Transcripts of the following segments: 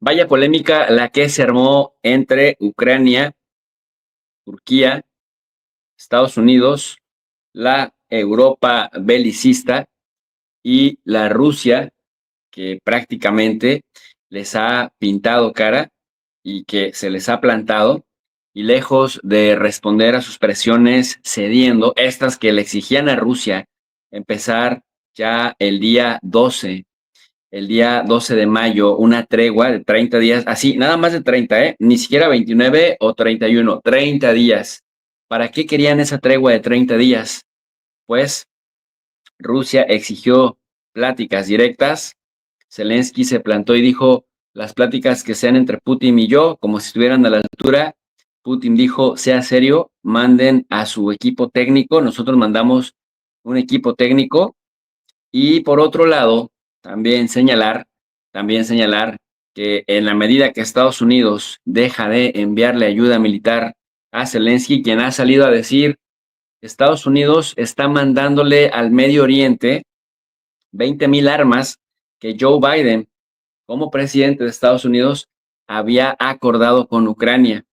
vaya polémica la que se armó entre Ucrania, Turquía, Estados Unidos, la Europa belicista y la Rusia, que prácticamente les ha pintado cara y que se les ha plantado, y lejos de responder a sus presiones cediendo, estas que le exigían a Rusia empezar ya el día 12 de mayo, una tregua de 30 días, así, nada más de 30, ni siquiera 29 o 31, 30 días. ¿Para qué querían esa tregua de 30 días? Pues Rusia exigió pláticas directas. Zelensky se plantó y dijo, las pláticas que sean entre Putin y yo, como si estuvieran a la altura. Putin dijo, sea serio, manden a su equipo técnico, nosotros mandamos un equipo técnico. Y por otro lado, también señalar que en la medida que Estados Unidos deja de enviarle ayuda militar a Zelensky, quien ha salido a decir, Estados Unidos está mandándole al Medio Oriente 20,000 armas que Joe Biden, como presidente de Estados Unidos, había acordado con Ucrania.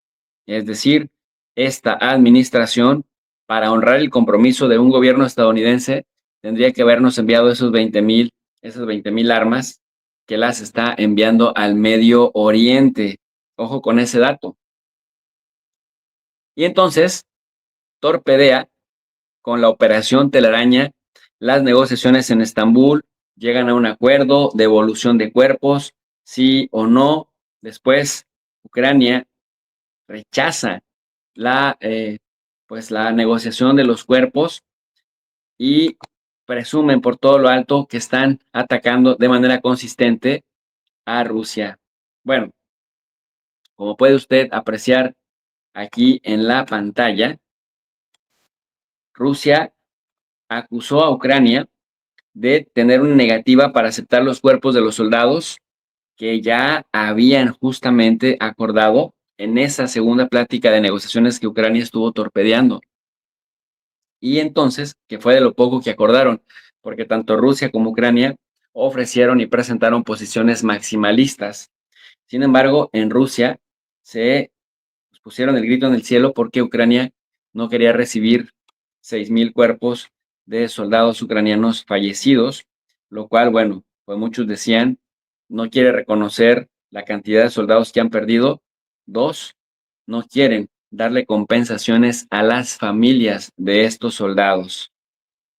Es decir, esta administración, para honrar el compromiso de un gobierno estadounidense, tendría que habernos enviado esas 20,000 armas que las está enviando al Medio Oriente. Ojo con ese dato. Y entonces torpedea con la operación Telaraña las negociaciones en Estambul, llegan a un acuerdo, devolución de cuerpos, sí o no. Después, Ucrania rechaza la, pues la negociación de los cuerpos y presumen por todo lo alto que están atacando de manera consistente a Rusia. Bueno, como puede usted apreciar aquí en la pantalla, Rusia acusó a Ucrania de tener una negativa para aceptar los cuerpos de los soldados que ya habían justamente acordado en esa segunda plática de negociaciones que Ucrania estuvo torpedeando. Y entonces, que fue de lo poco que acordaron, porque tanto Rusia como Ucrania ofrecieron y presentaron posiciones maximalistas. Sin embargo, en Rusia se pusieron el grito en el cielo porque Ucrania no quería recibir 6,000 cuerpos de soldados ucranianos fallecidos, lo cual, bueno, pues muchos decían, no quiere reconocer la cantidad de soldados que han perdido. Dos, no quieren darle compensaciones a las familias de estos soldados,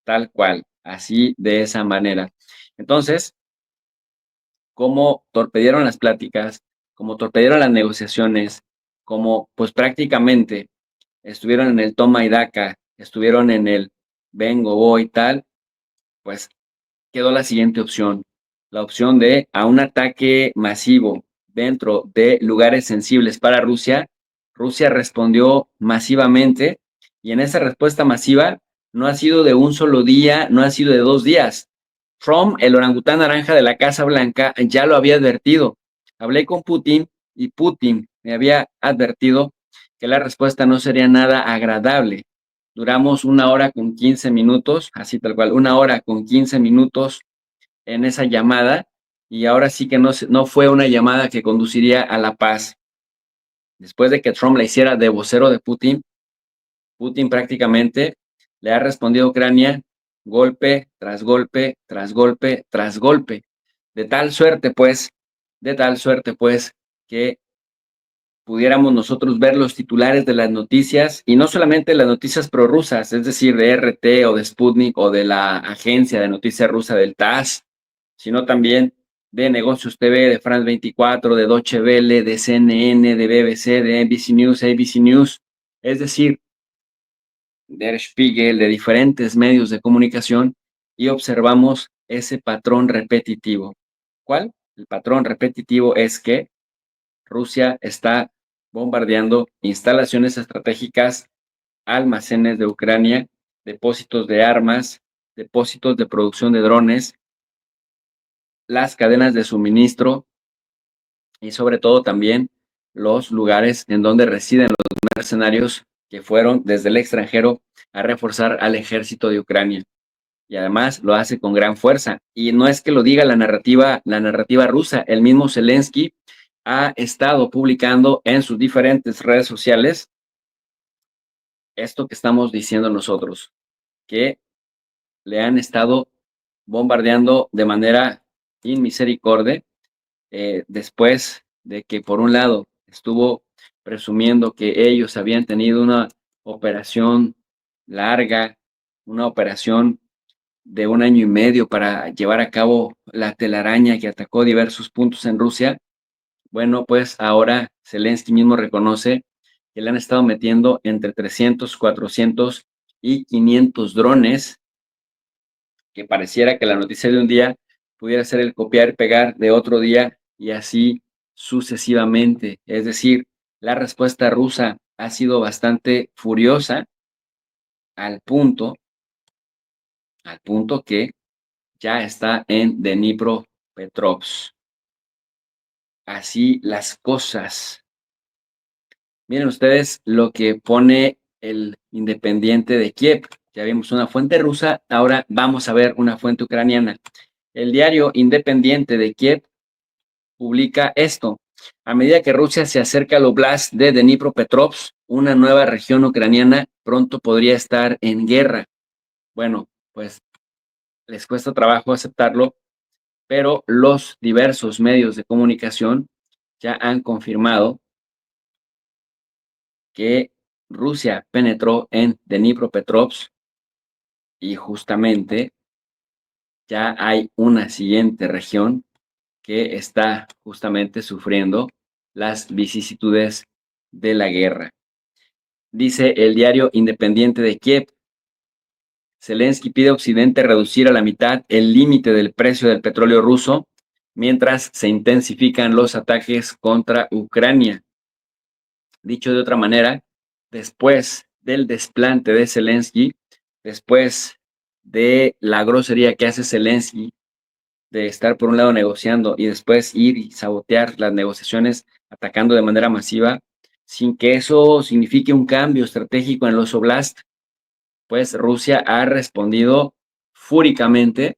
tal cual, así de esa manera. Entonces, como torpedieron las pláticas, como torpedieron las negociaciones, como pues prácticamente estuvieron en el toma y daca, estuvieron en el vengo, voy, tal, pues quedó la siguiente opción, la opción de a un ataque masivo dentro de lugares sensibles para Rusia. Rusia respondió masivamente y en esa respuesta masiva no ha sido de un solo día, no ha sido de 2 días. Trump, el orangután naranja de la Casa Blanca, ya lo había advertido. Hablé con Putin y Putin me había advertido que la respuesta no sería nada agradable. Duramos 1 hora con 15 minutos, así tal cual, 1 hora con 15 minutos en esa llamada y ahora sí que no fue una llamada que conduciría a la paz. Después de que Trump le hiciera de vocero de Putin, Putin prácticamente le ha respondido a Ucrania golpe tras golpe, tras golpe, tras golpe. De tal suerte, pues, que pudiéramos nosotros ver los titulares de las noticias y no solamente las noticias prorrusas, es decir, de RT o de Sputnik o de la agencia de noticias rusa del TASS, sino también de Negocios TV, de France 24, de Deutsche Welle, de CNN, de BBC, de NBC News, ABC News, es decir, Der Spiegel, de diferentes medios de comunicación y observamos ese patrón repetitivo. ¿Cuál? El patrón repetitivo es que Rusia está bombardeando instalaciones estratégicas, almacenes de Ucrania, depósitos de armas, depósitos de producción de drones, las cadenas de suministro y sobre todo también los lugares en donde residen los mercenarios que fueron desde el extranjero a reforzar al ejército de Ucrania. Y además lo hace con gran fuerza. Y no es que lo diga la narrativa rusa, el mismo Zelensky ha estado publicando en sus diferentes redes sociales esto que estamos diciendo nosotros, que le han estado bombardeando de manera inmisericordia, después de que por un lado estuvo presumiendo que ellos habían tenido una operación larga, una operación de 1 año y medio para llevar a cabo la telaraña que atacó diversos puntos en Rusia. Bueno, pues ahora Zelensky mismo reconoce que le han estado metiendo entre 300, 400 y 500 drones, que pareciera que la noticia de un día pudiera ser el copiar y pegar de otro día y así sucesivamente. Es decir, la respuesta rusa ha sido bastante furiosa al punto, al punto que ya está en Dnipropetrovsk. Así las cosas. Miren ustedes lo que pone el Independiente de Kiev. Ya vimos una fuente rusa, ahora vamos a ver una fuente ucraniana. El diario Independiente de Kiev publica esto. A medida que Rusia se acerca al oblast de Dnipropetrovsk, una nueva región ucraniana pronto podría estar en guerra. Bueno, pues les cuesta trabajo aceptarlo, pero los diversos medios de comunicación ya han confirmado que Rusia penetró en Dnipropetrovsk y justamente ya hay una siguiente región que está justamente sufriendo las vicisitudes de la guerra. Dice el diario Independiente de Kiev, Zelensky pide a Occidente reducir a la mitad el límite del precio del petróleo ruso mientras se intensifican los ataques contra Ucrania. Dicho de otra manera, después del desplante de Zelensky, después de la grosería que hace Zelensky de estar por un lado negociando y después ir y sabotear las negociaciones atacando de manera masiva, sin que eso signifique un cambio estratégico en los oblast, pues Rusia ha respondido fúricamente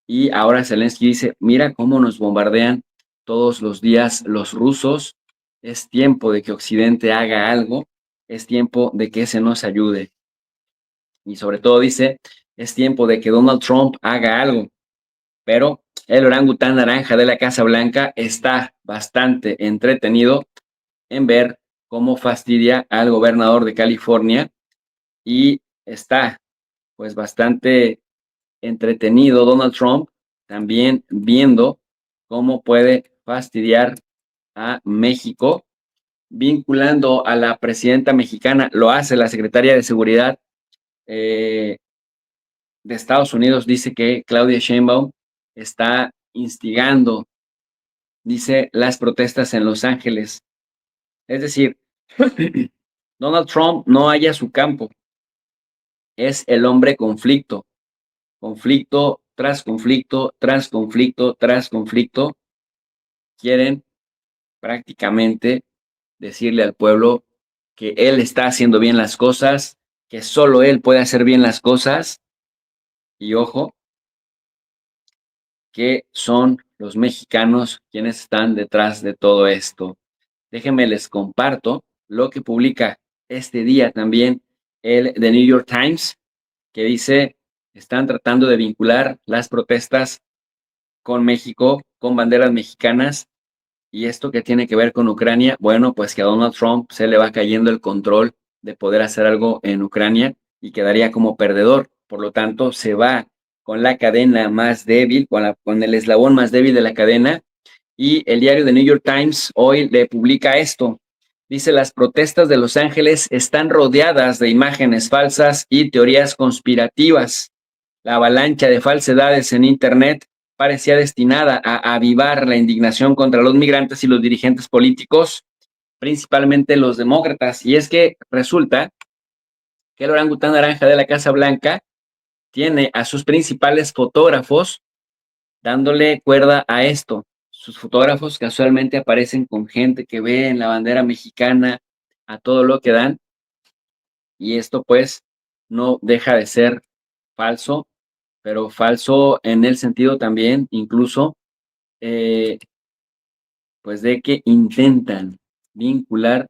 y ahora Zelensky dice, mira cómo nos bombardean todos los días los rusos, es tiempo de que Occidente haga algo, es tiempo de que se nos ayude. Y sobre todo dice, es tiempo de que Donald Trump haga algo. Pero el orangután naranja de la Casa Blanca está bastante entretenido en ver cómo fastidia al gobernador de California y está pues bastante entretenido Donald Trump también viendo cómo puede fastidiar a México, vinculando a la presidenta mexicana, lo hace la secretaria de Seguridad de Estados Unidos, dice que Claudia Sheinbaum está instigando, dice, las protestas en Los Ángeles. Es decir, Donald Trump no halla su campo, es el hombre conflicto, conflicto tras conflicto, tras conflicto, tras conflicto. Quieren prácticamente decirle al pueblo que él está haciendo bien las cosas, que solo él puede hacer bien las cosas. Y ojo, que son los mexicanos quienes están detrás de todo esto. Déjenme les comparto lo que publica este día también el The New York Times, que dice, están tratando de vincular las protestas con México, con banderas mexicanas, y esto que tiene que ver con Ucrania, bueno, pues que a Donald Trump se le va cayendo el control de poder hacer algo en Ucrania y quedaría como perdedor. Por lo tanto, se va con la cadena más débil, con el eslabón más débil de la cadena. Y el diario The New York Times hoy le publica esto. Dice, las protestas de Los Ángeles están rodeadas de imágenes falsas y teorías conspirativas. La avalancha de falsedades en Internet parecía destinada a avivar la indignación contra los migrantes y los dirigentes políticos, principalmente los demócratas. Y es que resulta que el orangután naranja de la Casa Blanca tiene a sus principales fotógrafos dándole cuerda a esto. Sus fotógrafos casualmente aparecen con gente que ve en la bandera mexicana a todo lo que dan, y esto pues no deja de ser falso, pero falso en el sentido también incluso pues de que intentan vincular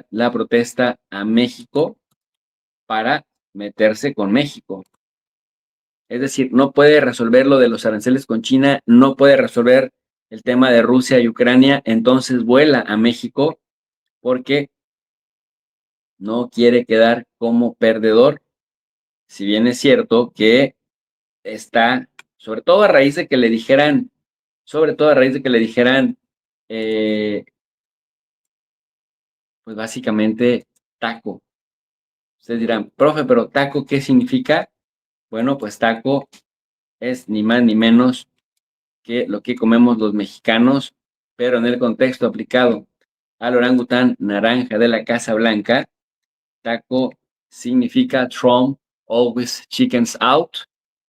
la protesta a México para meterse con México. Es decir, no puede resolver lo de los aranceles con China, no puede resolver el tema de Rusia y Ucrania, entonces vuela a México porque no quiere quedar como perdedor, si bien es cierto que está, sobre todo a raíz de que le dijeran, eh, pues básicamente taco. Ustedes dirán, profe, pero taco, ¿qué significa? Bueno, pues taco es ni más ni menos que lo que comemos los mexicanos, pero en el contexto aplicado al orangután naranja de la Casa Blanca, taco significa Trump always chickens out,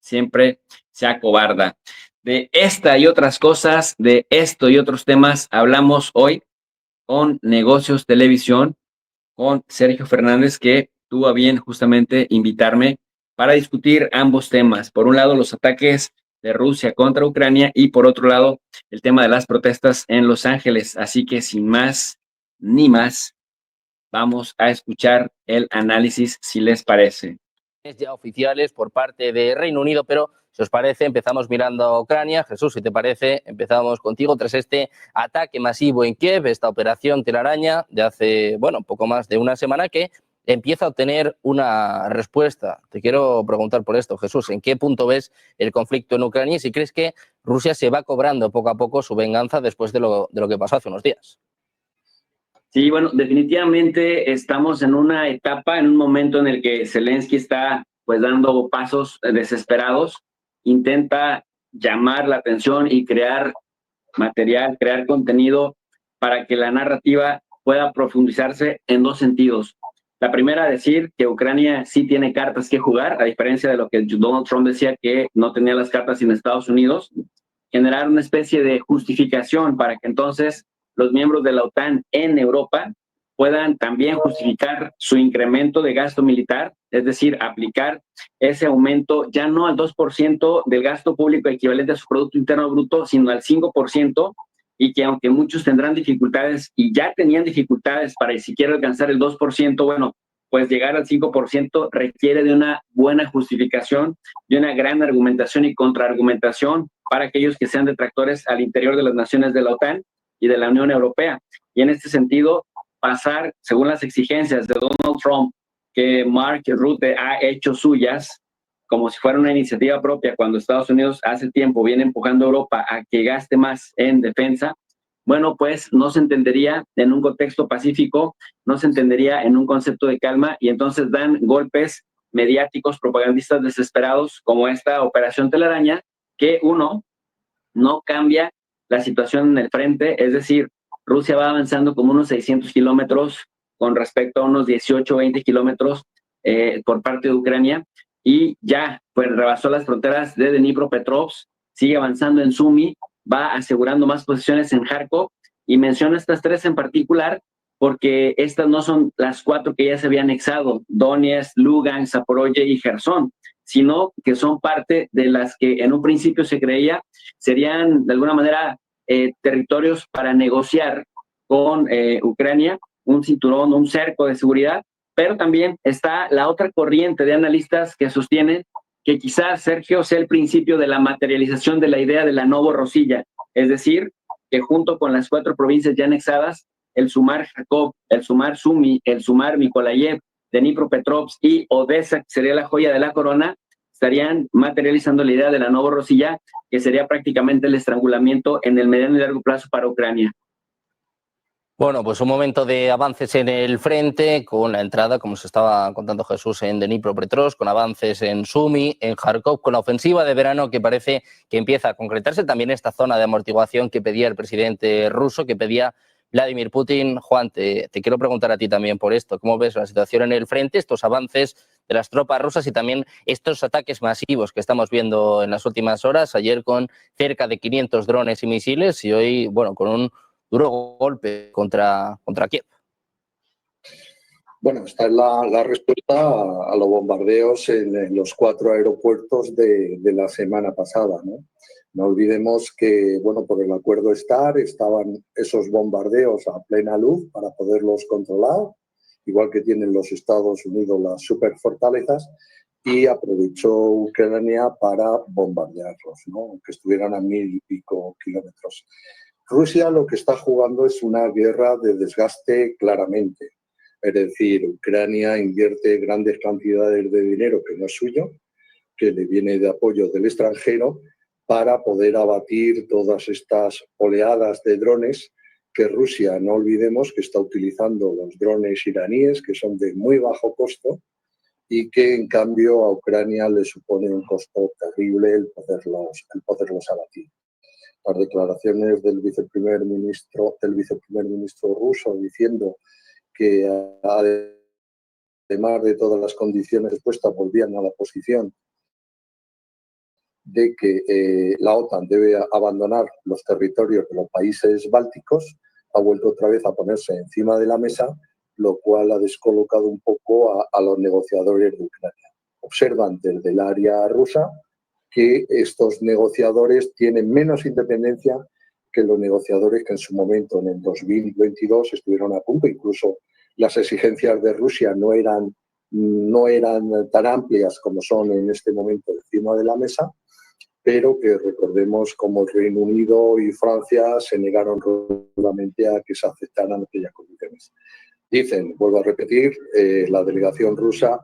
siempre se acobarda. De esta y otras cosas, de esto y otros temas, hablamos hoy con Negocios Televisión, con Sergio Fernández, que tuvo a bien justamente invitarme para discutir ambos temas. Por un lado, los ataques de Rusia contra Ucrania y por otro lado, el tema de las protestas en Los Ángeles. Así que sin más ni más, vamos a escuchar el análisis, si les parece. Ya oficiales por parte de Reino Unido, pero si os parece, empezamos mirando a Ucrania. Jesús, si te parece, empezamos contigo tras este ataque masivo en Kiev, esta operación telaraña de hace, bueno, poco más de una semana que empieza a obtener una respuesta. Te quiero preguntar por esto, Jesús, ¿en qué punto ves el conflicto en Ucrania y si crees que Rusia se va cobrando poco a poco su venganza después de lo que pasó hace unos días? Sí, bueno, definitivamente estamos en una etapa, en un momento en el que Zelensky está pues dando pasos desesperados, intenta llamar la atención y crear material, crear contenido para que la narrativa pueda profundizarse en dos sentidos. La primera, decir que Ucrania sí tiene cartas que jugar, a diferencia de lo que Donald Trump decía que no tenía las cartas en Estados Unidos, generar una especie de justificación para que entonces los miembros de la OTAN en Europa puedan también justificar su incremento de gasto militar, es decir, aplicar ese aumento ya no al 2% del gasto público equivalente a su Producto Interno Bruto, sino al 5%, y que aunque muchos tendrán dificultades y ya tenían dificultades para siquiera alcanzar el 2%, bueno, pues llegar al 5% requiere de una buena justificación, de una gran argumentación y contraargumentación para aquellos que sean detractores al interior de las naciones de la OTAN y de la Unión Europea. Y en este sentido, pasar, según las exigencias de Donald Trump, que Mark Rutte ha hecho suyas, como si fuera una iniciativa propia, cuando Estados Unidos hace tiempo viene empujando a Europa a que gaste más en defensa, bueno, pues no se entendería en un contexto pacífico, no se entendería en un concepto de calma, y entonces dan golpes mediáticos, propagandistas desesperados, como esta operación telaraña, que uno no cambia la situación en el frente, es decir, Rusia va avanzando como unos 600 kilómetros con respecto a unos 18 o 20 kilómetros por parte de Ucrania, y ya pues rebasó las fronteras de Dnipropetrovsk, sigue avanzando en Sumy, va asegurando más posiciones en Kharkov, y menciono estas tres en particular porque estas no son las cuatro que ya se habían anexado, Donetsk, Lugansk, Zaporozhye y Gerson, sino que son parte de las que en un principio se creía serían de alguna manera territorios para negociar con Ucrania, un cinturón, un cerco de seguridad, pero también está la otra corriente de analistas que sostienen que quizás, Sergio, sea el principio de la materialización de la idea de la Novorosilla, es decir, que junto con las cuatro provincias ya anexadas, el sumar Kharkov, el sumar Sumy, el sumar Mykolaiv, Dnipropetrovsk y Odessa, que sería la joya de la corona, estarían materializando la idea de la Novorosilla, que sería prácticamente el estrangulamiento en el mediano y largo plazo para Ucrania. Bueno, pues un momento de avances en el frente, con la entrada, como se estaba contando Jesús, en Dnipropetrovsk, con avances en Sumy, en Kharkov, con la ofensiva de verano que parece que empieza a concretarse, también esta zona de amortiguación que pedía el presidente ruso, que pedía Vladimir Putin. Juan, te quiero preguntar a ti también por esto. ¿Cómo ves la situación en el frente, estos avances de las tropas rusas y también estos ataques masivos que estamos viendo en las últimas horas? Ayer con cerca de 500 drones y misiles y hoy, bueno, con un duro golpe contra Kiev. Bueno, esta es la respuesta a los bombardeos en los 4 aeropuertos de la semana pasada, ¿no? No olvidemos que, bueno, por el acuerdo START estaban esos bombardeos a plena luz para poderlos controlar, igual que tienen los Estados Unidos las superfortalezas, y aprovechó Ucrania para bombardearlos, ¿no? Aunque estuvieran a 1000 y pico kilómetros. Rusia lo que está jugando es una guerra de desgaste claramente. Es decir, Ucrania invierte grandes cantidades de dinero que no es suyo, que le viene de apoyo del extranjero, para poder abatir todas estas oleadas de drones que Rusia, no olvidemos que está utilizando los drones iraníes, que son de muy bajo costo, y que en cambio a Ucrania le supone un costo terrible el poderlos abatir. Las declaraciones del viceprimer ministro ruso diciendo que además de todas las condiciones expuestas volvían a la posición de que la OTAN debe abandonar los territorios de los países bálticos, ha vuelto otra vez a ponerse encima de la mesa, lo cual ha descolocado un poco a los negociadores de Ucrania. Observan desde el área rusa que estos negociadores tienen menos independencia que los negociadores que en su momento, en el 2022, estuvieron a punto. Incluso las exigencias de Rusia no eran tan amplias como son en este momento encima de la mesa, pero que recordemos como el Reino Unido y Francia se negaron rotundamente a que se aceptaran aquellas condiciones. Dicen, vuelvo a repetir, la delegación rusa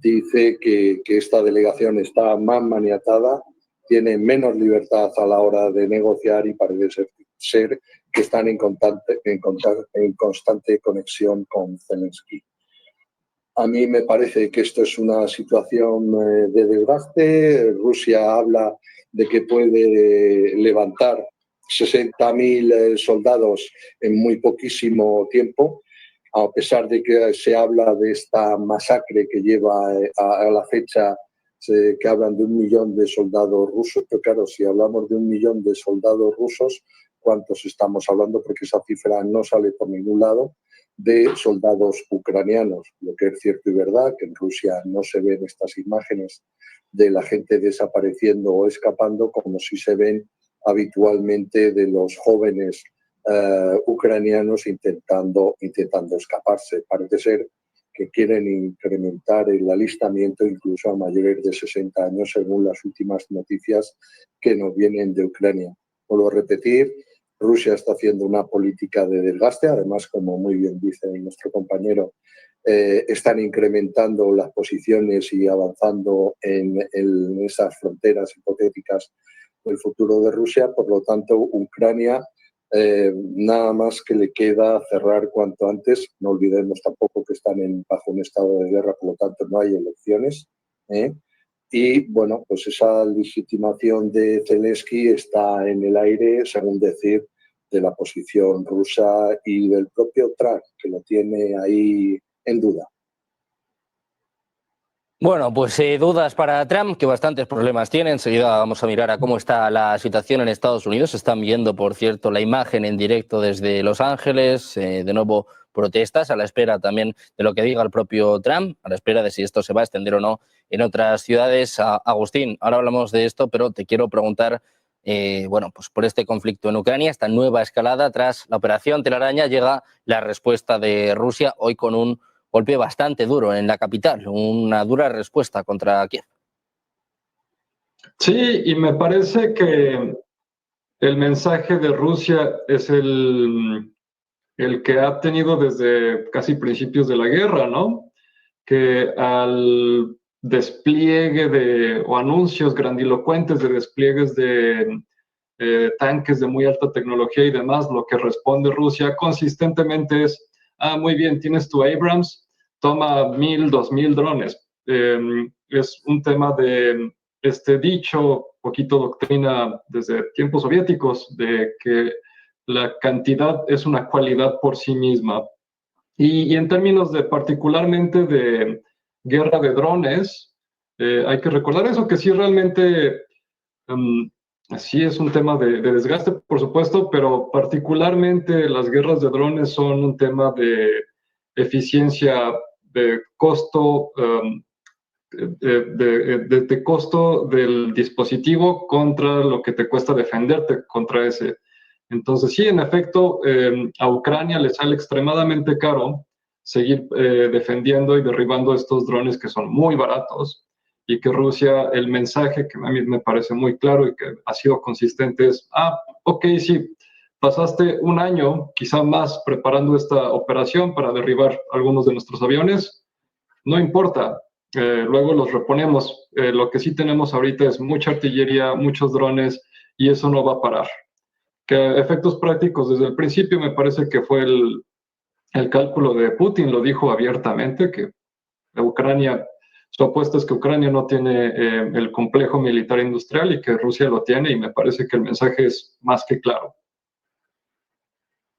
dice que esta delegación está más maniatada, tiene menos libertad a la hora de negociar y parece ser que están en constante conexión con Zelensky. A mí me parece que esto es una situación de desgaste. Rusia habla de que puede levantar 60.000 soldados en muy poquísimo tiempo, a pesar de que se habla de esta masacre que lleva a la fecha, que hablan de 1 millón de soldados rusos. Pero claro, si hablamos de 1 millón de soldados rusos, ¿cuántos estamos hablando? Porque esa cifra no sale por ningún lado, de soldados ucranianos. Lo que es cierto y verdad, que en Rusia no se ven estas imágenes de la gente desapareciendo o escapando, como si se ven habitualmente de los jóvenes ucranianos intentando escaparse. Parece ser que quieren incrementar el alistamiento incluso a mayores de 60 años, según las últimas noticias que nos vienen de Ucrania. Vuelvo a repetir, Rusia está haciendo una política de desgaste. Además, como muy bien dice nuestro compañero, están incrementando las posiciones y avanzando en esas fronteras hipotéticas del futuro de Rusia. Por lo tanto, Ucrania nada más que le queda cerrar cuanto antes. No olvidemos tampoco que están bajo un estado de guerra, por lo tanto no hay elecciones. Y bueno, pues esa legitimación de Zelensky está en el aire, según decir, de la posición rusa y del propio Trump, que lo tiene ahí en duda. Bueno, pues dudas para Trump, que bastantes problemas tiene. Enseguida vamos a mirar a cómo está la situación en Estados Unidos. Están viendo, por cierto, la imagen en directo desde Los Ángeles. De nuevo, protestas a la espera también de lo que diga el propio Trump, a la espera de si esto se va a extender o no en otras ciudades. Agustín, ahora hablamos de esto, pero te quiero preguntar, bueno, pues por este conflicto en Ucrania, esta nueva escalada tras la operación Telaraña, llega la respuesta de Rusia hoy con un golpe bastante duro en la capital, una dura respuesta contra Kiev. Sí, y me parece que el mensaje de Rusia es el que ha tenido desde casi principios de la guerra, ¿no? Que al despliegue o anuncios grandilocuentes de despliegues de tanques de muy alta tecnología y demás, lo que responde Rusia consistentemente es, muy bien, tienes tu Abrams, toma 1,000, 2,000 drones. Es un tema de este dicho, poquito doctrina desde tiempos soviéticos, de que la cantidad es una cualidad por sí misma. Y en términos particularmente de guerra de drones, hay que recordar eso, que sí realmente sí es un tema de desgaste, por supuesto, pero particularmente las guerras de drones son un tema de eficiencia, de costo, de costo del dispositivo contra lo que te cuesta defenderte contra ese. Entonces, sí, en efecto, a Ucrania le sale extremadamente caro seguir defendiendo y derribando estos drones que son muy baratos, y que Rusia, el mensaje que a mí me parece muy claro y que ha sido consistente es, ok, sí, pasaste un año, quizá más, preparando esta operación para derribar algunos de nuestros aviones, no importa, luego los reponemos. Lo que sí tenemos ahorita es mucha artillería, muchos drones, y eso no va a parar. Que efectos prácticos desde el principio me parece que fue el cálculo de Putin, lo dijo abiertamente, que Ucrania, su apuesta es que Ucrania no tiene el complejo militar industrial y que Rusia lo tiene, y me parece que el mensaje es más que claro.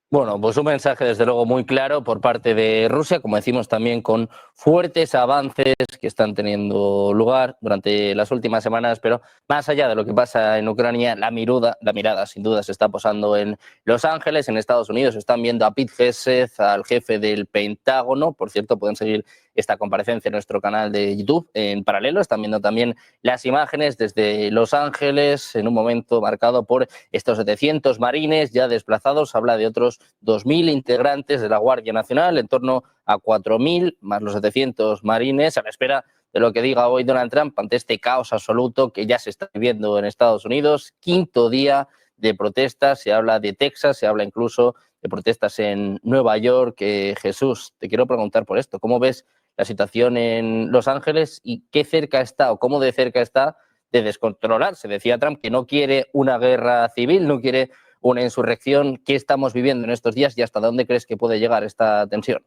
Bueno, pues un mensaje desde luego muy claro por parte de Rusia, como decimos también con fuertes avances que están teniendo lugar durante las últimas semanas, pero más allá de lo que pasa en Ucrania, la mirada sin duda se está posando en Los Ángeles, en Estados Unidos. Están viendo a Pete Hegseth, al jefe del Pentágono. Por cierto, pueden seguir esta comparecencia en nuestro canal de YouTube en paralelo. Están viendo también las imágenes desde Los Ángeles en un momento marcado por estos 700 marines ya desplazados. Habla de otros 2.000 integrantes de la Guardia Nacional, en torno a 4.000, más los 700 marines, a la espera de lo que diga hoy Donald Trump ante este caos absoluto que ya se está viviendo en Estados Unidos. Quinto día de protestas, se habla de Texas, se habla incluso de protestas en Nueva York. Jesús, te quiero preguntar por esto, ¿cómo ves la situación en Los Ángeles y qué cerca está o cómo de cerca está de descontrolarse? Decía Trump que no quiere una guerra civil, no quiere una insurrección. ¿Qué estamos viviendo en estos días y hasta dónde crees que puede llegar esta tensión?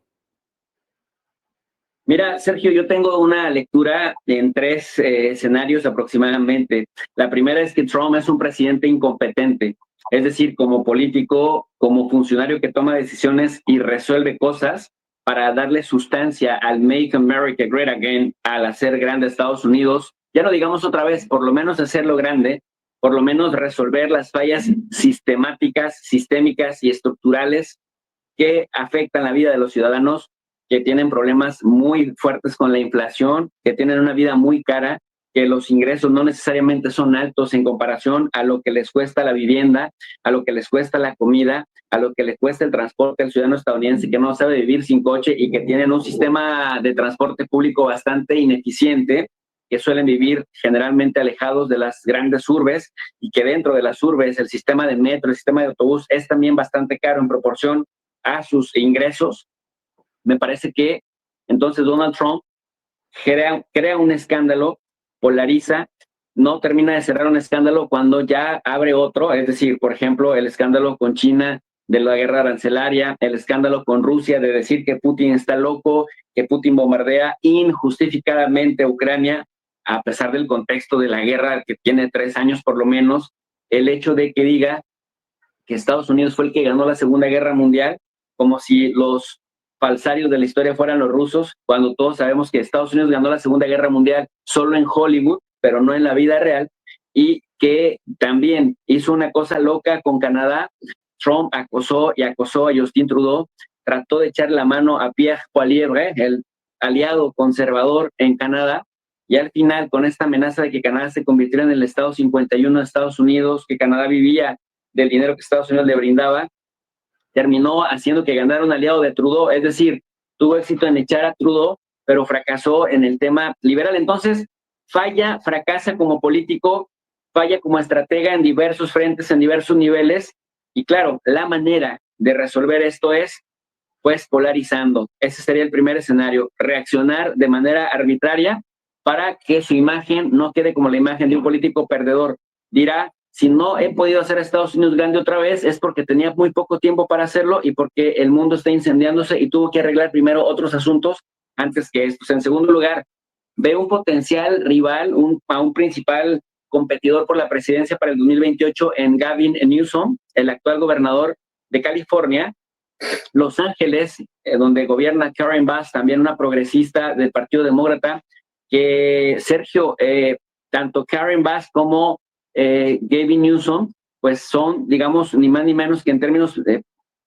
Mira, Sergio, yo tengo una lectura en tres escenarios aproximadamente. La primera es que Trump es un presidente incompetente, es decir, como político, como funcionario que toma decisiones y resuelve cosas para darle sustancia al Make America Great Again, al hacer grande Estados Unidos. Ya no digamos otra vez, por lo menos hacerlo grande, por lo menos resolver las fallas sistemáticas, sistémicas y estructurales que afectan la vida de los ciudadanos, que tienen problemas muy fuertes con la inflación, que tienen una vida muy cara, que los ingresos no necesariamente son altos en comparación a lo que les cuesta la vivienda, a lo que les cuesta la comida, a lo que les cuesta el transporte al ciudadano estadounidense que no sabe vivir sin coche y que tienen un sistema de transporte público bastante ineficiente, que suelen vivir generalmente alejados de las grandes urbes, y que dentro de las urbes el sistema de metro, el sistema de autobús es también bastante caro en proporción a sus ingresos. Me parece que entonces Donald Trump crea un escándalo, polariza, no termina de cerrar un escándalo cuando ya abre otro, es decir, por ejemplo, el escándalo con China de la guerra arancelaria, el escándalo con Rusia de decir que Putin está loco, que Putin bombardea injustificadamente a Ucrania, a pesar del contexto de la guerra que tiene 3 años por lo menos, el hecho de que diga que Estados Unidos fue el que ganó la Segunda Guerra Mundial, como si los falsarios de la historia fueran los rusos, cuando todos sabemos que Estados Unidos ganó la Segunda Guerra Mundial solo en Hollywood, pero no en la vida real, y que también hizo una cosa loca con Canadá. Trump acosó a Justin Trudeau, trató de echar la mano a Pierre Poilievre, el aliado conservador en Canadá, y al final, con esta amenaza de que Canadá se convirtiera en el Estado 51 de Estados Unidos, que Canadá vivía del dinero que Estados Unidos le brindaba, terminó haciendo que ganara un aliado de Trudeau, es decir, tuvo éxito en echar a Trudeau, pero fracasó en el tema liberal. Entonces, fracasa como político, falla como estratega en diversos frentes, en diversos niveles, y claro, la manera de resolver esto es, pues, polarizando. Ese sería el primer escenario, reaccionar de manera arbitraria para que su imagen no quede como la imagen de un político perdedor. Dirá, si no he podido hacer a Estados Unidos grande otra vez es porque tenía muy poco tiempo para hacerlo y porque el mundo está incendiándose y tuvo que arreglar primero otros asuntos antes que estos. En segundo lugar, ve un potencial rival, a un principal competidor por la presidencia para el 2028 en Gavin Newsom, el actual gobernador de California. Los Ángeles, donde gobierna Karen Bass, también una progresista del Partido Demócrata, que Sergio, tanto Karen Bass como Gavin Newsom, pues son, digamos, ni más ni menos que en términos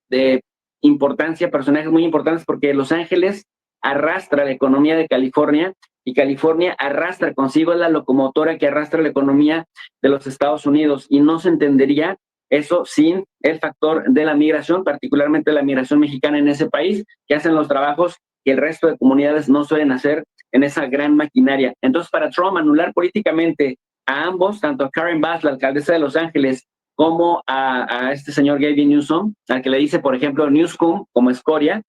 de importancia, personajes muy importantes, porque Los Ángeles arrastra la economía de California y California arrastra consigo, es la locomotora que arrastra la economía de los Estados Unidos, y no se entendería eso sin el factor de la migración, particularmente la migración mexicana en ese país, que hacen los trabajos que el resto de comunidades no suelen hacer en esa gran maquinaria. Entonces, para Trump, anular políticamente a ambos, tanto a Karen Bass, la alcaldesa de Los Ángeles, como a este señor Gavin Newsom, al que le dice, por ejemplo, Newscom como escoria,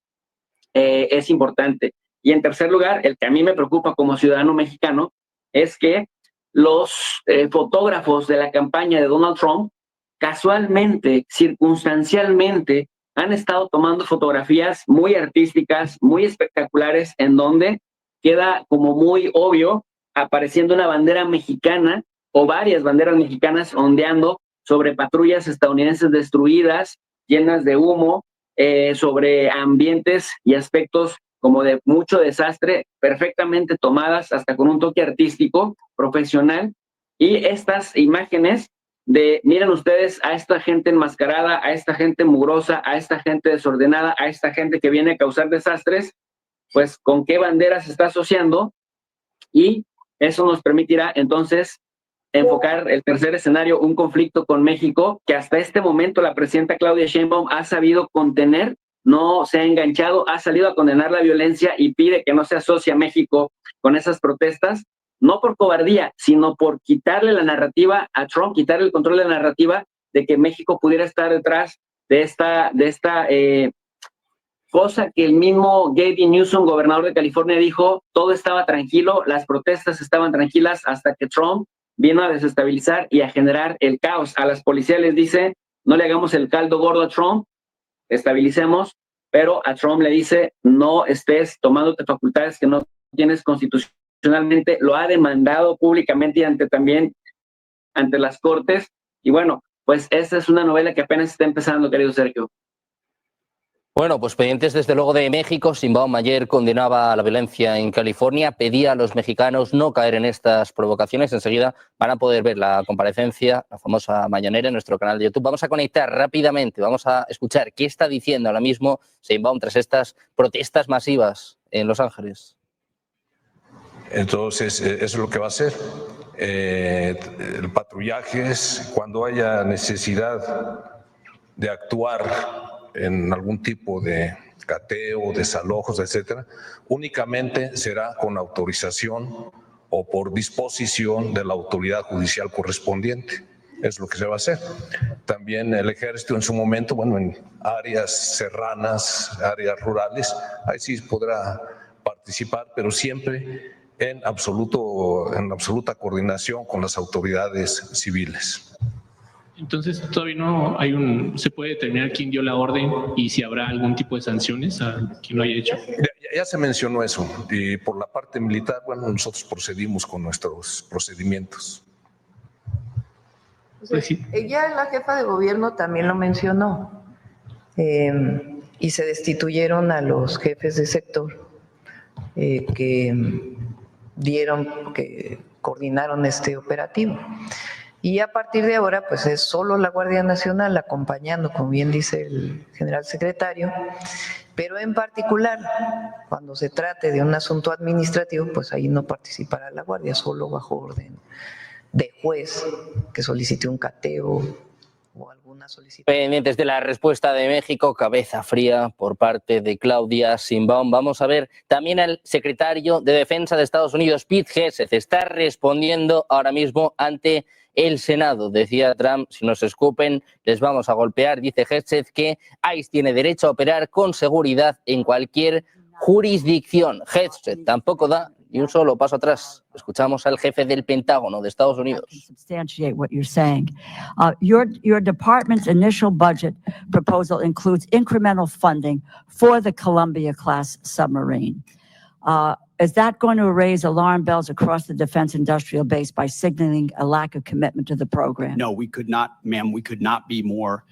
es importante. Y en tercer lugar, el que a mí me preocupa como ciudadano mexicano es que los fotógrafos de la campaña de Donald Trump casualmente, circunstancialmente, han estado tomando fotografías muy artísticas, muy espectaculares, en donde queda como muy obvio apareciendo una bandera mexicana o varias banderas mexicanas ondeando sobre patrullas estadounidenses destruidas, llenas de humo, sobre ambientes y aspectos como de mucho desastre, perfectamente tomadas, hasta con un toque artístico, profesional. Y estas imágenes de, miren ustedes a esta gente enmascarada, a esta gente mugrosa, a esta gente desordenada, a esta gente que viene a causar desastres, pues con qué bandera se está asociando, y eso nos permitirá entonces enfocar el tercer escenario, un conflicto con México, que hasta este momento la presidenta Claudia Sheinbaum ha sabido contener, no se ha enganchado, ha salido a condenar la violencia y pide que no se asocie a México con esas protestas, no por cobardía, sino por quitarle la narrativa a Trump, quitarle el control de la narrativa de que México pudiera estar detrás de esta cosa que el mismo Gavin Newsom, gobernador de California, dijo, todo estaba tranquilo, las protestas estaban tranquilas hasta que Trump vino a desestabilizar y a generar el caos. A las policías les dice, no le hagamos el caldo gordo a Trump, estabilicemos, pero a Trump le dice, no estés tomándote facultades que no tienes constitucionalmente, lo ha demandado públicamente y también ante las cortes, y bueno, pues esta es una novela que apenas está empezando, querido Sergio. Bueno, pues pendientes desde luego de México. Sheinbaum ayer condenaba la violencia en California, pedía a los mexicanos no caer en estas provocaciones. Enseguida van a poder ver la comparecencia, la famosa mañanera, en nuestro canal de YouTube. Vamos a conectar rápidamente, vamos a escuchar qué está diciendo ahora mismo Sheinbaum tras estas protestas masivas en Los Ángeles. Entonces, eso es lo que va a hacer. El patrullaje es cuando haya necesidad de actuar en algún tipo de cateo, desalojos, etcétera, únicamente será con autorización o por disposición de la autoridad judicial correspondiente. Es lo que se va a hacer. También el ejército en su momento, bueno, en áreas serranas, áreas rurales, ahí sí podrá participar, pero siempre en absoluta coordinación con las autoridades civiles. Entonces, todavía no hay se puede determinar quién dio la orden y si habrá algún tipo de sanciones a quien lo haya hecho. Ya se mencionó eso, y por la parte militar, bueno, nosotros procedimos con nuestros procedimientos. Pues sí. Ella, la jefa de gobierno, también lo mencionó, y se destituyeron a los jefes de sector que coordinaron este operativo. Y a partir de ahora, pues es solo la Guardia Nacional acompañando, como bien dice el general secretario, pero en particular, cuando se trate de un asunto administrativo, pues ahí no participará la Guardia, solo bajo orden de juez que solicite un cateo o alguna solicitud. Pendientes de la respuesta de México, cabeza fría por parte de Claudia Sheinbaum. Vamos a ver también al secretario de Defensa de Estados Unidos, Pete Hegseth, está respondiendo ahora mismo ante el Senado. Decía Trump, si nos escupen, les vamos a golpear. Dice Hegseth que ICE tiene derecho a operar con seguridad en cualquier jurisdicción. Hegseth tampoco da ni un solo paso atrás. Escuchamos al jefe del Pentágono de Estados Unidos. Substantiate what you're saying. Your department's initial budget proposal includes incremental funding for the Columbia-class submarine. Is that going to raise alarm bells across the defense industrial base by signaling a lack of commitment to the program? No, we could not, ma'am, we could not be more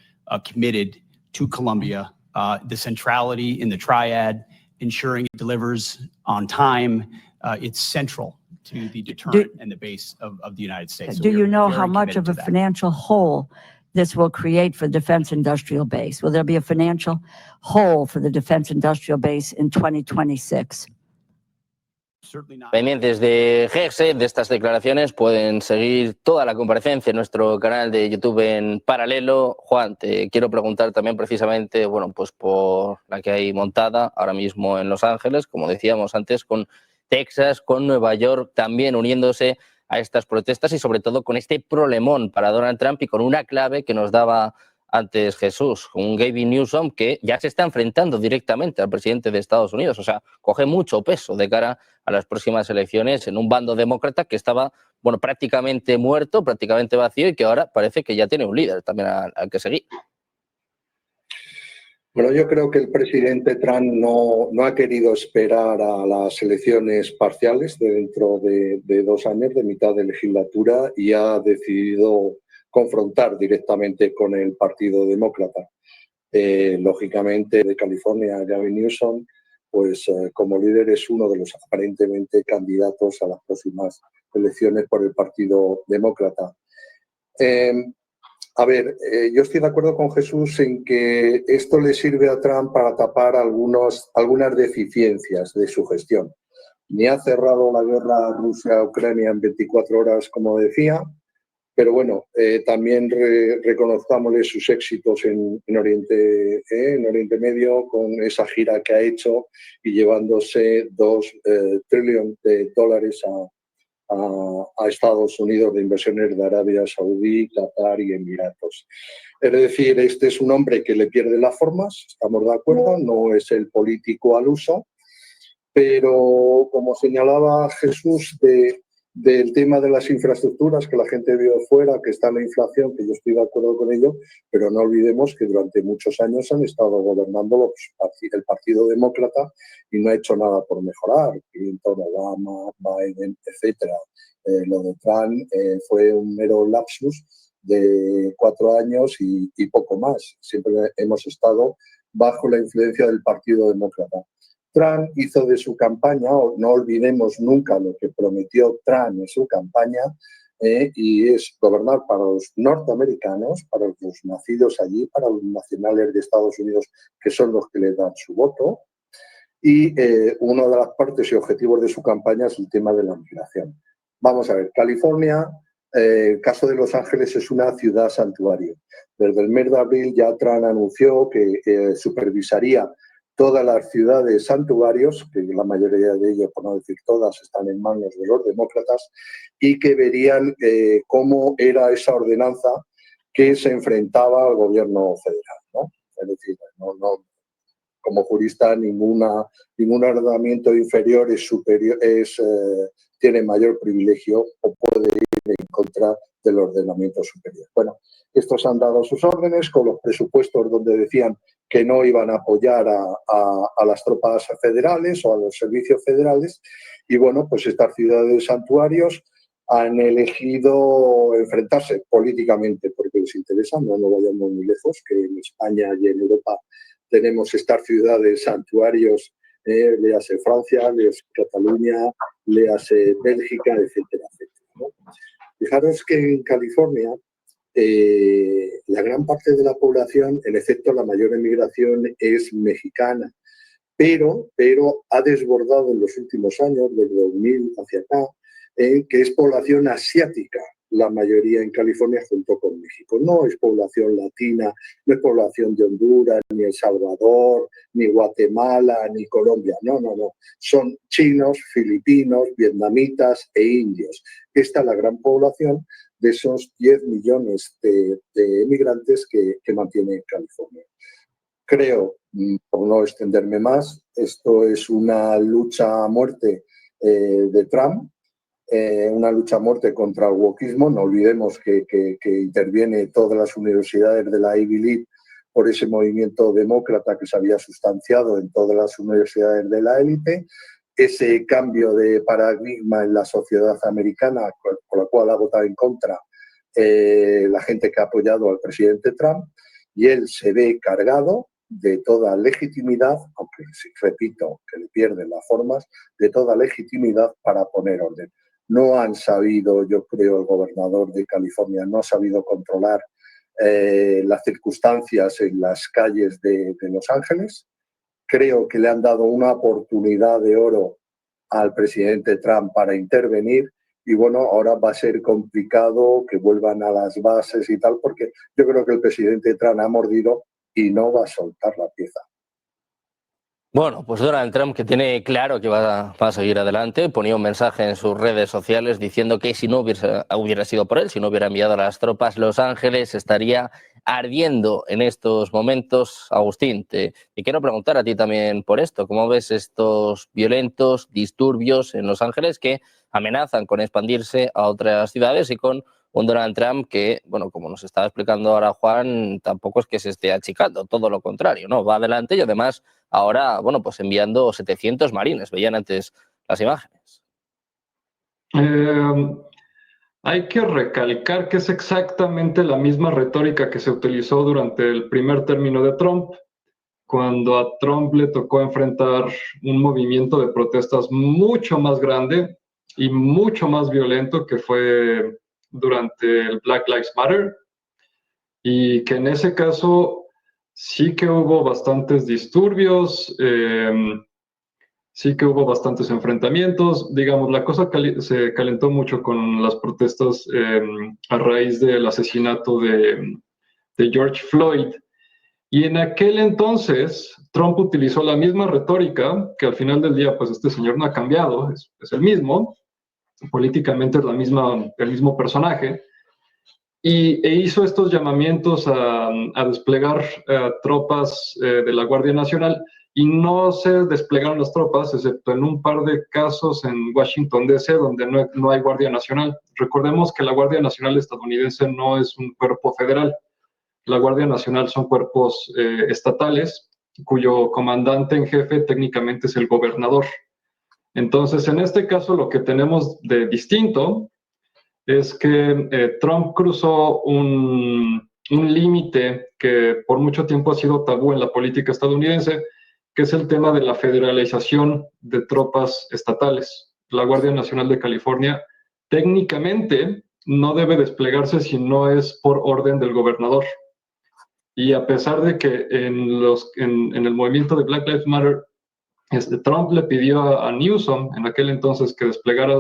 committed to Columbia. The centrality in the triad, ensuring it delivers on time, it's central to the deterrent and the base of the United States. Do you know how much of a financial hole this will create for the defense industrial base? Will there be a financial hole for the defense industrial base in 2026? Certainly not. Pendientes de GEXE, de estas declaraciones, pueden seguir toda la comparecencia en nuestro canal de YouTube en paralelo. Juan, te quiero preguntar también precisamente, bueno, pues por la que hay montada ahora mismo en Los Ángeles, como decíamos antes, con Texas, con Nueva York también uniéndose a estas protestas y sobre todo con este problemón para Donald Trump y con una clave que nos daba antes Jesús, un Gavin Newsom que ya se está enfrentando directamente al presidente de Estados Unidos, o sea, coge mucho peso de cara a las próximas elecciones en un bando demócrata que estaba, bueno, prácticamente muerto, prácticamente vacío y que ahora parece que ya tiene un líder también al que seguir. Bueno, yo creo que el presidente Trump no ha querido esperar a las elecciones parciales de dentro de 2 años, de mitad de legislatura, y ha decidido confrontar directamente con el Partido Demócrata. Lógicamente, de California, Gavin Newsom, pues como líder es uno de los aparentemente candidatos a las próximas elecciones por el Partido Demócrata. Yo estoy de acuerdo con Jesús en que esto le sirve a Trump para tapar algunas deficiencias de su gestión. Ni ha cerrado la guerra Rusia-Ucrania en 24 horas, como decía, pero bueno, también reconozcámosle sus éxitos en Oriente Medio con esa gira que ha hecho y llevándose $2 trillones a Estados Unidos de inversiones de Arabia Saudí, Qatar y Emiratos. Es decir, este es un hombre que le pierde las formas, estamos de acuerdo, no es el político al uso, pero como señalaba Jesús del tema de las infraestructuras, que la gente vio fuera, que está la inflación, que yo estoy de acuerdo con ello, pero no olvidemos que durante muchos años han estado gobernando el Partido Demócrata y no ha hecho nada por mejorar. Clinton, Obama, Biden, etcétera. Lo de Trump fue un mero lapsus de 4 años y poco más. Siempre hemos estado bajo la influencia del Partido Demócrata. Trump hizo de su campaña, no olvidemos nunca lo que prometió Trump en su campaña, y es gobernar para los norteamericanos, para los nacidos allí, para los nacionales de Estados Unidos, que son los que le dan su voto. Y una de las partes y objetivos de su campaña es el tema de la migración. Vamos a ver, California, el caso de Los Ángeles es una ciudad santuario. Desde el mes de abril ya Trump anunció que supervisaría todas las ciudades santuarios, que la mayoría de ellos, por no decir todas, están en manos de los demócratas, y que verían cómo era esa ordenanza que se enfrentaba al gobierno federal, ¿no? Es decir, como jurista, ningún ordenamiento inferior tiene mayor privilegio o puede ir en contra del ordenamiento superior. Bueno, estos han dado sus órdenes con los presupuestos donde decían que no iban a apoyar a las tropas federales o a los servicios federales, y bueno, pues estas ciudades santuarios han elegido enfrentarse políticamente porque les interesa, no vayamos muy lejos, que en España y en Europa tenemos estas ciudades santuarios, léase Francia, léase Cataluña, léase Bélgica, etcétera, etcétera, ¿no? Fijaros que en California la gran parte de la población, en efecto la mayor emigración es mexicana, pero ha desbordado en los últimos años, desde 2000 hacia acá, que es población asiática, la mayoría en California junto con México. No es población latina, no es población de Honduras, ni El Salvador, ni Guatemala, ni Colombia. No. Son chinos, filipinos, vietnamitas e indios. Esta es la gran población de esos 10 millones de emigrantes que mantiene California. Creo, por no extenderme más, esto es una lucha a muerte de Trump, una lucha a muerte contra el wokismo. No olvidemos que interviene todas las universidades de la Ivy League por ese movimiento demócrata que se había sustanciado en todas las universidades de la élite. Ese cambio de paradigma en la sociedad americana, por la cual ha votado en contra la gente que ha apoyado al presidente Trump, y él se ve cargado de toda legitimidad, aunque repito que le pierden las formas, de toda legitimidad para poner orden. No han sabido, yo creo, el gobernador de California no ha sabido controlar las circunstancias en las calles de Los Ángeles. Creo que le han dado una oportunidad de oro al presidente Trump para intervenir. Y bueno, ahora va a ser complicado que vuelvan a las bases y tal, porque yo creo que el presidente Trump ha mordido y no va a soltar la pieza. Bueno, pues Donald Trump, que tiene claro que va a seguir adelante, ponía un mensaje en sus redes sociales diciendo que si no hubiera sido por él, si no hubiera enviado a las tropas, Los Ángeles estaría ardiendo en estos momentos. Agustín, te quiero preguntar a ti también por esto. ¿Cómo ves estos violentos disturbios en Los Ángeles que amenazan con expandirse a otras ciudades y con un Donald Trump que, bueno, como nos estaba explicando ahora Juan, tampoco es que se esté achicando, todo lo contrario, ¿no? Va adelante y además ahora, bueno, pues enviando 700 marines, veían antes las imágenes. Hay que recalcar que es exactamente la misma retórica que se utilizó durante el primer término de Trump, cuando a Trump le tocó enfrentar un movimiento de protestas mucho más grande y mucho más violento, que fue durante el Black Lives Matter, y que en ese caso sí que hubo bastantes disturbios, sí que hubo bastantes enfrentamientos. Digamos, la cosa se calentó mucho con las protestas a raíz del asesinato de George Floyd. Y en aquel entonces, Trump utilizó la misma retórica, que al final del día, pues este señor no ha cambiado, es el mismo, políticamente es el mismo personaje, e hizo estos llamamientos a desplegar tropas de la Guardia Nacional, y no se desplegaron las tropas, excepto en un par de casos en Washington, D.C., donde no hay Guardia Nacional. Recordemos que la Guardia Nacional estadounidense no es un cuerpo federal. La Guardia Nacional son cuerpos estatales, cuyo comandante en jefe técnicamente es el gobernador. Entonces, en este caso, lo que tenemos de distinto es que Trump cruzó un límite que por mucho tiempo ha sido tabú en la política estadounidense, que es el tema de la federalización de tropas estatales. La Guardia Nacional de California técnicamente no debe desplegarse si no es por orden del gobernador. Y a pesar de que en el movimiento de Black Lives Matter, Trump le pidió a Newsom en aquel entonces que desplegara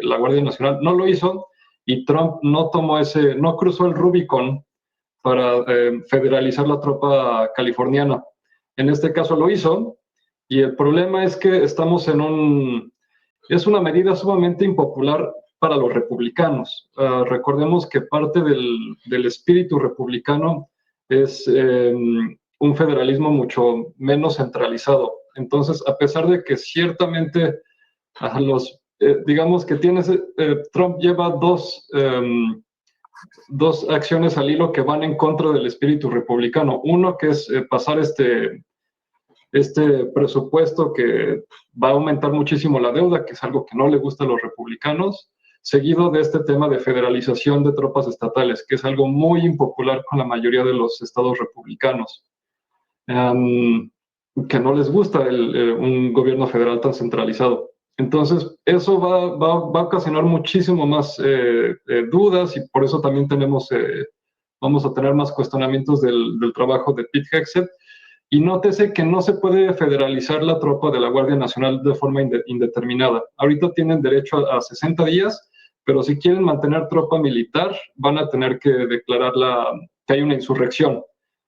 la Guardia Nacional, no lo hizo, y Trump no cruzó el Rubicon para federalizar la tropa californiana. En este caso lo hizo, y el problema es que estamos es una medida sumamente impopular para los republicanos. Recordemos que parte del espíritu republicano es un federalismo mucho menos centralizado. Entonces, a pesar de que ciertamente digamos que Trump lleva dos acciones al hilo que van en contra del espíritu republicano. Uno, que es pasar este presupuesto que va a aumentar muchísimo la deuda, que es algo que no le gusta a los republicanos, seguido de este tema de federalización de tropas estatales, que es algo muy impopular con la mayoría de los estados republicanos, que no les gusta un gobierno federal tan centralizado. Entonces, eso va a ocasionar muchísimo más dudas, y por eso también vamos a tener más cuestionamientos del trabajo de Pete Hegseth. Y nótese que no se puede federalizar la tropa de la Guardia Nacional de forma indeterminada. Ahorita tienen derecho a 60 días, pero si quieren mantener tropa militar, van a tener que declarar que hay una insurrección,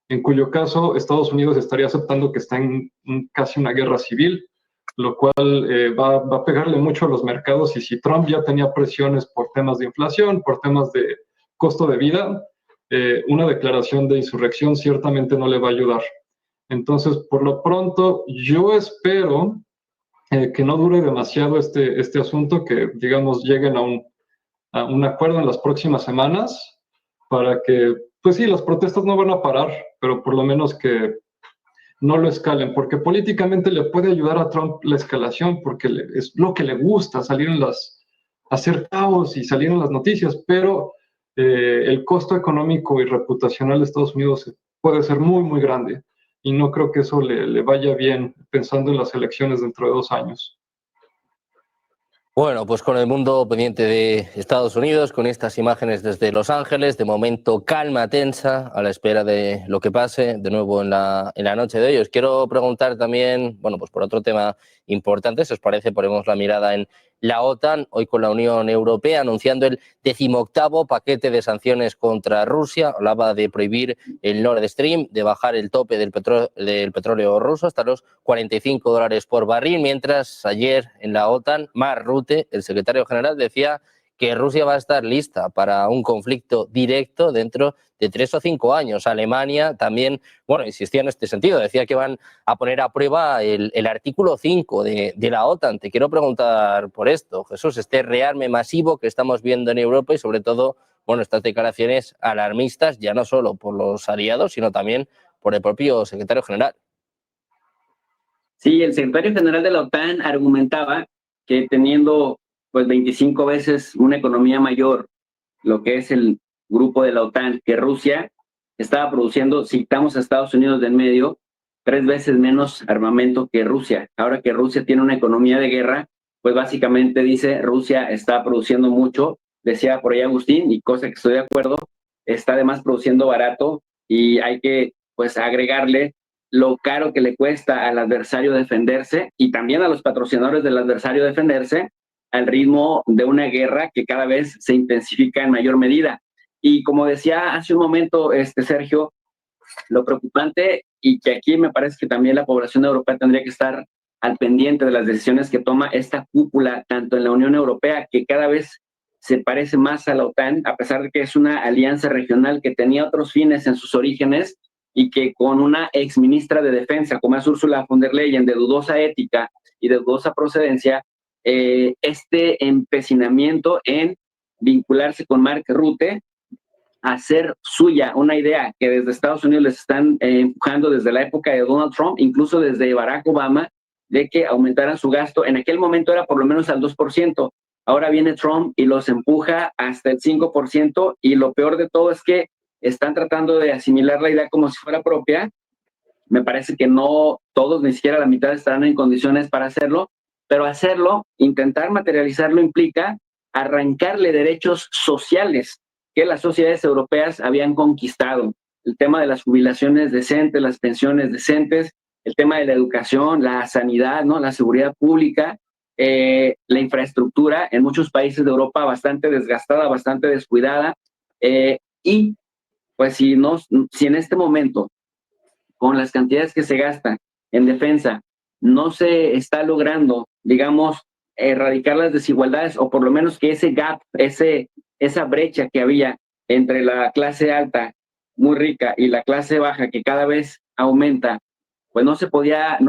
en cuyo caso Estados Unidos estaría aceptando que está en casi una guerra civil, lo cual va a pegarle mucho a los mercados. Y si Trump ya tenía presiones por temas de inflación, por temas de costo de vida, una declaración de insurrección ciertamente no le va a ayudar. Entonces, por lo pronto, yo espero que no dure demasiado este asunto, que, digamos, lleguen a un acuerdo en las próximas semanas, para que, pues sí, las protestas no van a parar, pero por lo menos que no lo escalen, porque políticamente le puede ayudar a Trump la escalación, porque es lo que le gusta, hacer caos y salir en las noticias, pero el costo económico y reputacional de Estados Unidos puede ser muy, muy grande. Y no creo que eso le vaya bien pensando en las elecciones dentro de 2 años. Bueno, pues con el mundo pendiente de Estados Unidos, con estas imágenes desde Los Ángeles, de momento calma tensa a la espera de lo que pase de nuevo en la noche de hoy. Os quiero preguntar también, bueno, pues por otro tema importante, si os parece, ponemos la mirada en la OTAN, hoy con la Unión Europea anunciando el 18º paquete de sanciones contra Rusia. Hablaba de prohibir el Nord Stream, de bajar el tope del petróleo ruso hasta los $45 por barril, mientras ayer en la OTAN, Mark Rutte, el secretario general, decía que Rusia va a estar lista para un conflicto directo dentro de 3 o 5 años. Alemania también, bueno, insistía en este sentido, decía que van a poner a prueba el artículo 5 de la OTAN. Te quiero preguntar por esto, Jesús, este rearme masivo que estamos viendo en Europa y sobre todo, bueno, estas declaraciones alarmistas, ya no solo por los aliados, sino también por el propio secretario general. Sí, el secretario general de la OTAN argumentaba que teniendo pues 25 veces una economía mayor, lo que es el grupo de la OTAN, que Rusia estaba produciendo, si quitamos a Estados Unidos de en medio, 3 veces menos armamento que Rusia. Ahora que Rusia tiene una economía de guerra, pues básicamente dice Rusia está produciendo mucho, decía por ahí Agustín, y cosa que estoy de acuerdo, está además produciendo barato y hay que pues agregarle lo caro que le cuesta al adversario defenderse y también a los patrocinadores del adversario defenderse al ritmo de una guerra que cada vez se intensifica en mayor medida. Y como decía hace un momento Sergio, lo preocupante y que aquí me parece que también la población europea tendría que estar al pendiente de las decisiones que toma esta cúpula, tanto en la Unión Europea, que cada vez se parece más a la OTAN, a pesar de que es una alianza regional que tenía otros fines en sus orígenes, y que con una exministra de Defensa, como es Ursula von der Leyen, de dudosa ética y de dudosa procedencia, este empecinamiento en vincularse con Mark Rutte, hacer suya una idea que desde Estados Unidos les están empujando desde la época de Donald Trump, incluso desde Barack Obama, de que aumentaran su gasto. En aquel momento era por lo menos al 2%. Ahora viene Trump y los empuja hasta el 5%, y lo peor de todo es que están tratando de asimilar la idea como si fuera propia. Me parece que no todos, ni siquiera la mitad, estarán en condiciones para hacerlo, pero hacerlo, intentar materializarlo, implica arrancarle derechos sociales que las sociedades europeas habían conquistado. El tema de las jubilaciones decentes, las pensiones decentes, el tema de la educación, la sanidad, ¿no? La seguridad pública, la infraestructura en muchos países de Europa bastante desgastada, bastante descuidada, y pues si en este momento, con las cantidades que se gastan en defensa, no se está logrando, digamos, erradicar las desigualdades, o por lo menos que ese gap, esa brecha que había entre la clase alta, muy rica, y la clase baja, que cada vez aumenta, pues no se podía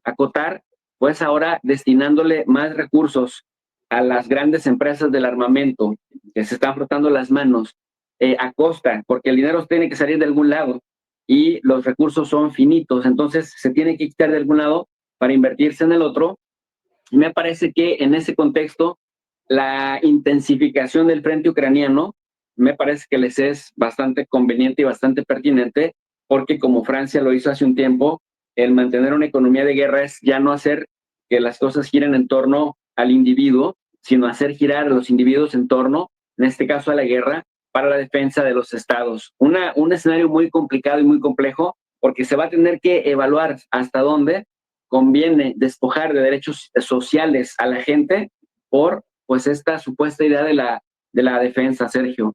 acotar, pues ahora destinándole más recursos a las grandes empresas del armamento, que se están frotando las manos, a costa, porque el dinero tiene que salir de algún lado y los recursos son finitos, entonces se tiene que quitar de algún lado para invertirse en el otro. Y me parece que en ese contexto la intensificación del frente ucraniano me parece que les es bastante conveniente y bastante pertinente, porque como Francia lo hizo hace un tiempo, el mantener una economía de guerra es ya no hacer que las cosas giren en torno al individuo, sino hacer girar a los individuos en torno, en este caso a la guerra, para la defensa de los estados. Un escenario muy complicado y muy complejo, porque se va a tener que evaluar hasta dónde conviene despojar de derechos sociales a la gente por pues esta supuesta idea de la defensa, Sergio.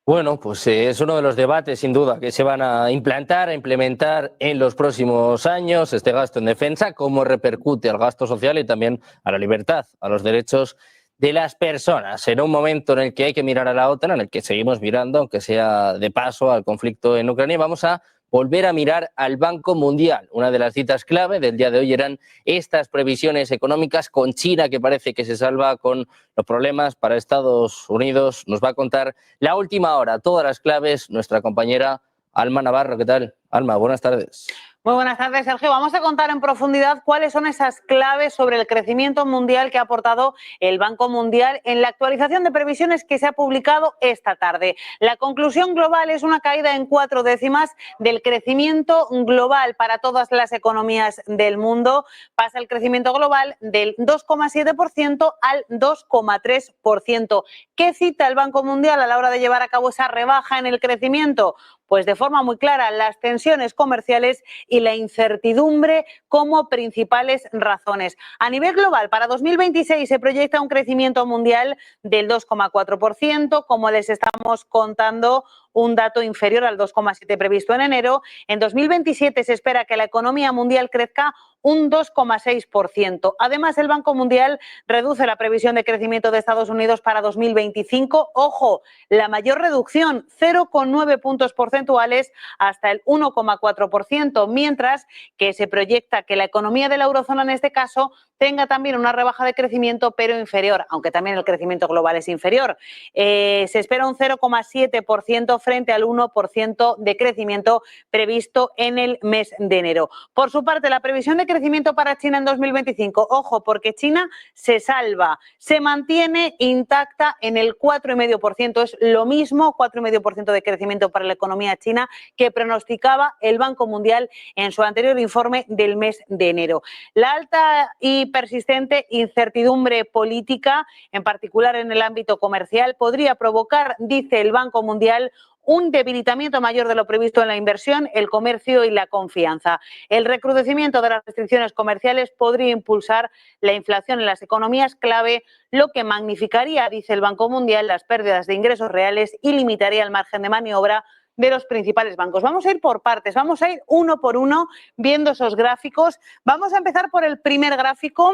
Bueno, pues es uno de los debates, sin duda, que se van a implementar en los próximos años, este gasto en defensa, cómo repercute al gasto social y también a la libertad, a los derechos de las personas. En un momento en el que hay que mirar a la OTAN, en el que seguimos mirando, aunque sea de paso, al conflicto en Ucrania, vamos a volver a mirar al Banco Mundial. Una de las citas clave del día de hoy eran estas previsiones económicas con China, que parece que se salva con los problemas para Estados Unidos. Nos va a contar la última hora, todas las claves, nuestra compañera Alma Navarro. ¿Qué tal? Alma, buenas tardes. Muy buenas tardes, Sergio. Vamos a contar en profundidad cuáles son esas claves sobre el crecimiento mundial que ha aportado el Banco Mundial en la actualización de previsiones que se ha publicado esta tarde. La conclusión global es una caída en 4 décimas del crecimiento global para todas las economías del mundo. Pasa el crecimiento global del 2,7% al 2,3%. ¿Qué cita el Banco Mundial a la hora de llevar a cabo esa rebaja en el crecimiento? Pues de forma muy clara, las tensiones comerciales y la incertidumbre como principales razones. A nivel global, para 2026 se proyecta un crecimiento mundial del 2,4%, como les estamos contando, un dato inferior al 2,7% previsto en enero. En 2027 se espera que la economía mundial crezca un 2,6%. Además, el Banco Mundial reduce la previsión de crecimiento de Estados Unidos para 2025. Ojo, la mayor reducción, 0,9 puntos porcentuales hasta el 1,4%, mientras que se proyecta que la economía de la eurozona en este caso tenga también una rebaja de crecimiento, pero inferior, aunque también el crecimiento global es inferior. Se espera un 0,7% frente al 1% de crecimiento previsto en el mes de enero. Por su parte, la previsión de crecimiento para China en 2025, ojo, porque China se salva, se mantiene intacta en el 4,5%, es lo mismo, 4,5% de crecimiento para la economía china que pronosticaba el Banco Mundial en su anterior informe del mes de enero. La alta y persistente incertidumbre política, en particular en el ámbito comercial, podría provocar, dice el Banco Mundial, un debilitamiento mayor de lo previsto en la inversión, el comercio y la confianza. El recrudecimiento de las restricciones comerciales podría impulsar la inflación en las economías clave, lo que magnificaría, dice el Banco Mundial, las pérdidas de ingresos reales y limitaría el margen de maniobra de los principales bancos. Vamos a ir por partes, vamos a ir uno por uno viendo esos gráficos. Vamos a empezar por el primer gráfico.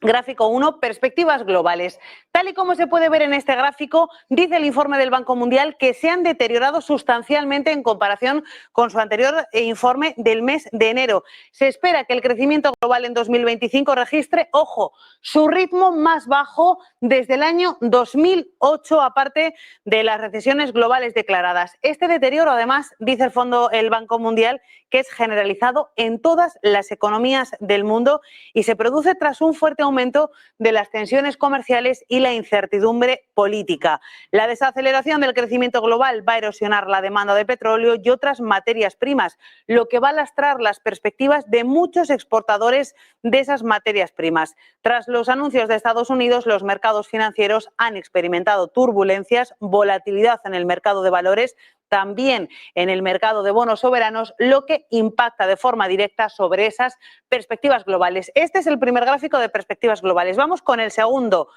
Gráfico 1, perspectivas globales. Tal y como se puede ver en este gráfico, dice el informe del Banco Mundial que se han deteriorado sustancialmente en comparación con su anterior informe del mes de enero. Se espera que el crecimiento global en 2025 registre, ojo, su ritmo más bajo desde el año 2008, aparte de las recesiones globales declaradas. Este deterioro, además, dice el Banco Mundial, que es generalizado en todas las economías del mundo y se produce tras un fuerte aumento de las tensiones comerciales y la incertidumbre política. La desaceleración del crecimiento global va a erosionar la demanda de petróleo y otras materias primas, lo que va a lastrar las perspectivas de muchos exportadores de esas materias primas. Tras los anuncios de Estados Unidos, los mercados financieros han experimentado turbulencias, volatilidad en el mercado de valores, también en el mercado de bonos soberanos, lo que impacta de forma directa sobre esas perspectivas globales. Este es el primer gráfico de perspectivas globales. Vamos con el segundo.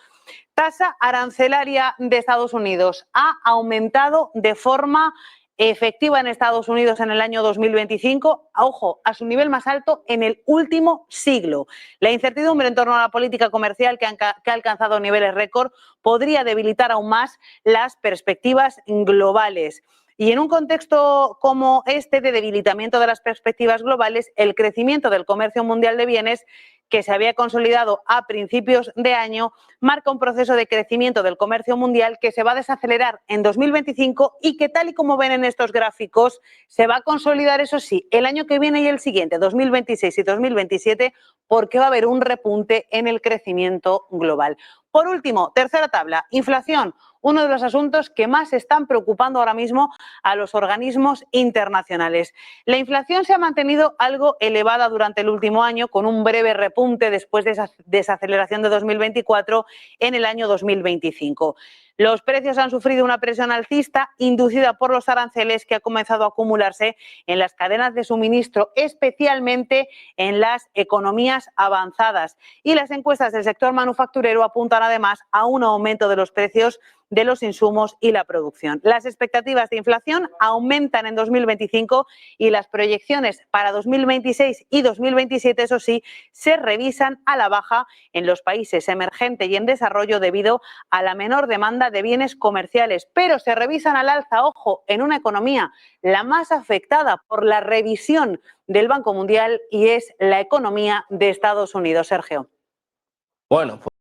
Tasa arancelaria de Estados Unidos ha aumentado de forma efectiva en Estados Unidos en el año 2025, ojo, a su nivel más alto en el último siglo. La incertidumbre en torno a la política comercial que ha alcanzado niveles récord podría debilitar aún más las perspectivas globales. Y en un contexto como este de debilitamiento de las perspectivas globales, el crecimiento del comercio mundial de bienes, que se había consolidado a principios de año, marca un proceso de crecimiento del comercio mundial que se va a desacelerar en 2025 y que, tal y como ven en estos gráficos, se va a consolidar, eso sí, el año que viene y el siguiente, 2026 y 2027, porque va a haber un repunte en el crecimiento global. Por último, tercera tabla, inflación, uno de los asuntos que más están preocupando ahora mismo a los organismos internacionales. La inflación se ha mantenido algo elevada durante el último año, con un breve repunte después de esa desaceleración de 2024 en el año 2025. Los precios han sufrido una presión alcista inducida por los aranceles que ha comenzado a acumularse en las cadenas de suministro, especialmente en las economías avanzadas. Y las encuestas del sector manufacturero apuntan además a un aumento de los precios de los insumos y la producción. Las expectativas de inflación aumentan en 2025 y las proyecciones para 2026 y 2027, eso sí, se revisan a la baja en los países emergentes y en desarrollo debido a la menor demanda de bienes comerciales, pero se revisan al alza, ojo, en una economía la más afectada por la revisión del Banco Mundial y es la economía de Estados Unidos. Sergio. Bueno, pues